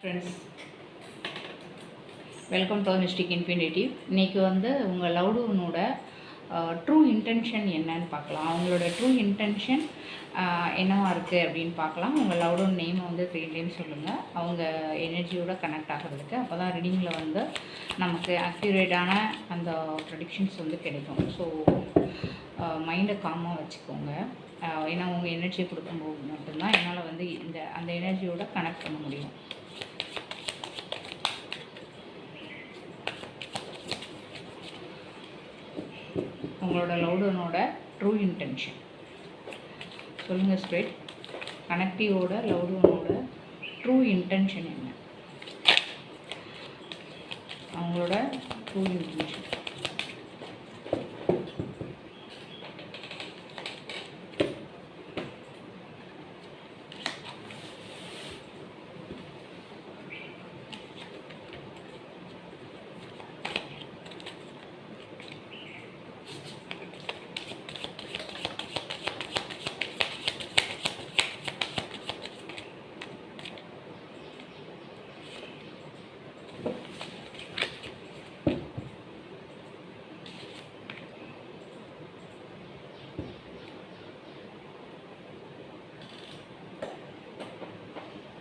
Friends, welcome to mystic infinity. இன்றைக்கி உங்கள் loved ஒன்னோட ட்ரூ இன்டென்ஷன் என்னன்னு பார்க்கலாம். அவங்களோட ட்ரூ இன்டென்ஷன் என்னவா இருக்குது அப்படின்னு பார்க்கலாம். உங்கள் லவ்டு ஒன் நேமை 3 டைம் சொல்லுங்கள், அவங்க எனர்ஜியோட கனெக்ட் ஆகிறதுக்கு. அப்போ தான் ரீடிங்கில் நமக்கு அக்யூரேட்டான அந்த ப்ரெடிக்ஷன்ஸ் கிடைக்கும். ஸோ மைண்டை காமாக வச்சுக்கோங்க. ஏன்னா உங்கள் எனர்ஜியை கொடுக்கும்போது மட்டும்தான் என்னால் அந்த எனர்ஜியோட கனெக்ட் பண்ண முடியும். உங்களோட லவ்டனோட ட்ரூ இன்டென்ஷன் சொல்லுங்கள். ஸ்ட்ரெயிட் கனெக்டிவோட லவ்டனோட ட்ரூ இன்டென்ஷன் என்ன? அவங்களோட ட்ரூ இன்டென்ஷன்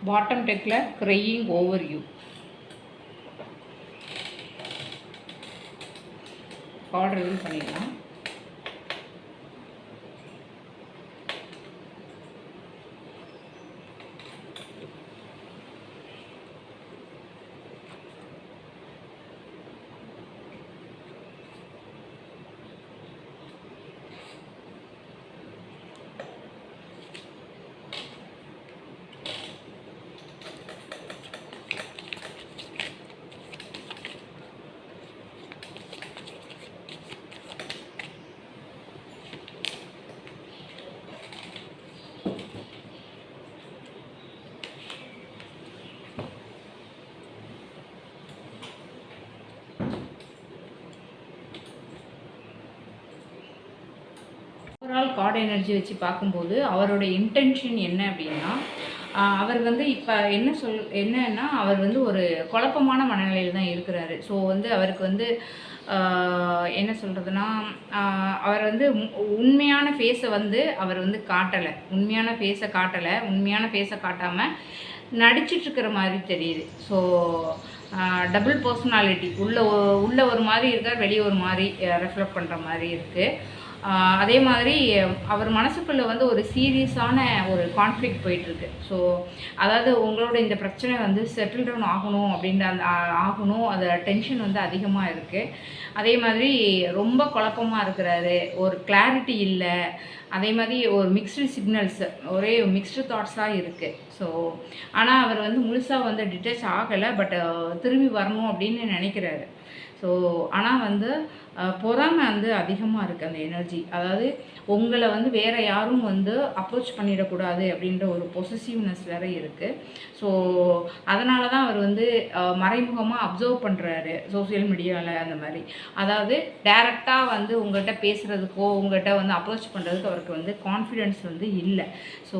பாட்டம் டெக்கில் crying over you. Card reveal பண்ணிடலாம். ஓவரால் கார்டு எனர்ஜி வச்சு பார்க்கும்போது அவரோட இன்டென்ஷன் என்ன அப்படின்னா, அவர் இப்போ என்னன்னா அவர் ஒரு குழப்பமான மனநிலையில் தான் இருக்கிறாரு. ஸோ அவருக்கு என்ன சொல்கிறதுனா, அவர் உண்மையான ஃபேஸை அவர் காட்டலை. உண்மையான ஃபேஸை காட்டாமல் நடிச்சிட்ருக்கிற மாதிரி தெரியுது. ஸோ டபுள் பர்சனாலிட்டி உள்ள ஒரு மாதிரி இருக்கார், வெளியே ஒரு மாதிரி ரெஃப்ளெக்ட் பண்ணுற மாதிரி இருக்குது. அதே மாதிரி அவர் மனசுக்குள்ளே ஒரு சீரியஸான ஒரு கான்ஃப்ளிக்ட் போயிட்டுருக்கு. ஸோ அதாவது உங்களோட இந்த பிரச்சனை செட்டில் டவுன் ஆகணும் அப்படின்ற ஆகணும், அது டென்ஷன் அதிகமாக இருக்குது. அதே மாதிரி ரொம்ப குழப்பமாக இருக்கிறாரு, ஒரு கிளாரிட்டி இல்லை. அதே மாதிரி ஒரு மிக்ஸ்டு சிக்னல்ஸ், ஒரே மிக்ஸ்டு தாட்ஸாக இருக்குது. ஸோ ஆனால் அவர் முழுசாக டிட்டாச் ஆகலை, பட் திரும்பி வரணும் அப்படின்னு நினைக்கிறாரு. ஸோ ஆனால் பொறாமை அதிகமாக இருக்குது அந்த எனர்ஜி. அதாவது உங்களை வேறு யாரும் அப்ரோச் பண்ணிடக்கூடாது அப்படின்ற ஒரு பொசசிவ்னஸ் வேறு இருக்குது. ஸோ அதனால தான் அவர் மறைமுகமாக அப்சர்வ் பண்ணுறாரு சோசியல் மீடியாவில். அந்த மாதிரி அதாவது டைரெக்டாக உங்கள்கிட்ட பேசுகிறதுக்கோ உங்கள்கிட்ட அப்ரோச் பண்ணுறதுக்கு அவருக்கு கான்ஃபிடென்ஸ் இல்லை. ஸோ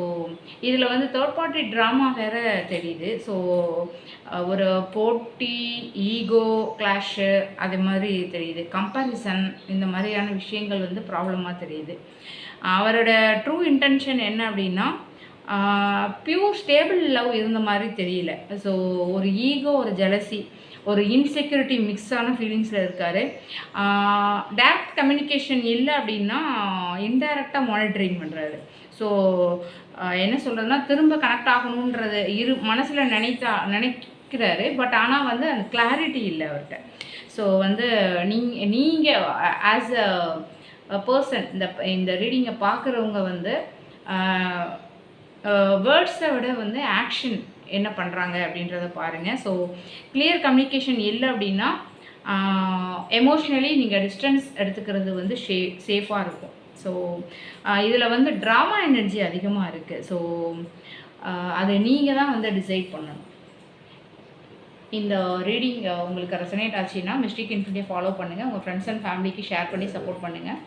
இதில் தேர்ட் பார்ட்டி ட்ராமா வேறு தெரியுது. ஸோ ஒரு போட்டி, ஈகோ கிளாஷு அது மாதிரி தெரியுது. கம்பேரிசன், இந்த மாதிரியான விஷயங்கள் ப்ராப்ளமாக தெரியுது. அவரோட ட்ரூ இன்டென்ஷன் என்ன அப்படின்னா, பியூர் ஸ்டேபிள் லவ் இருந்த மாதிரி தெரியல. ஸோ ஒரு ஈகோ, ஒரு ஜெலசி, ஒரு இன்செக்யூரிட்டி மிக்ஸான ஃபீலிங்ஸில் இருக்கார். டைரக்ட் கம்யூனிகேஷன் இல்லை அப்படின்னா இன்டைரக்டாக மானிட்டரிங் பண்ணுறாரு. ஸோ என்ன சொல்கிறதுனா, திரும்ப கனெக்ட் ஆகணுன்றது மனசில் நினைக்கிறாரு. பட் ஆனால் அந்த கிளாரிட்டி இல்லை அவர்கிட்ட. ஸோ நீங்கள் ஆஸ் அ பர்சன் இந்த ரீடிங்கை பார்க்குறவங்க வேர்ட்ஸை விட ஆக்ஷன் என்ன பண்ணுறாங்க அப்படின்றத பாருங்கள். ஸோ கிளியர் கம்யூனிகேஷன் இல்லை அப்படின்னா எமோஷ்னலி நீங்கள் டிஸ்டன்ஸ் எடுத்துக்கிறது சேஃபாக இருக்கும். ஸோ இதில் ட்ராமா எனர்ஜி அதிகமாக இருக்குது. ஸோ அதை நீங்கள் தான் டிசைட் பண்ணணும். இந்த ரீடிங் உங்களுக்கு ரெசனேட் ஆச்சுன்னா மிஸ்டிக் இன்ஃபினிட்டியை ஃபாலோ பண்ணுங்கள். உங்கள் ஃப்ரெண்ட்ஸ் அண்ட் ஃபேமிலிக்கு ஷேர் பண்ணி சப்போர்ட் பண்ணுங்கள்.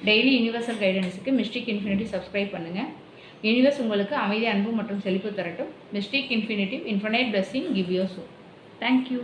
டெய்லி யூனிவர்சல் கைடன்ஸுக்கு மிஸ்டிக் இன்ஃபினிட்டி சப்ஸ்கிரைப் பண்ணுங்கள். யூனிவர்ஸ் உங்களுக்கு அமைதி, அன்பு மற்றும் செழிப்பு தரட்டும். Mystic infinity infinite blessing give you so. Thank you.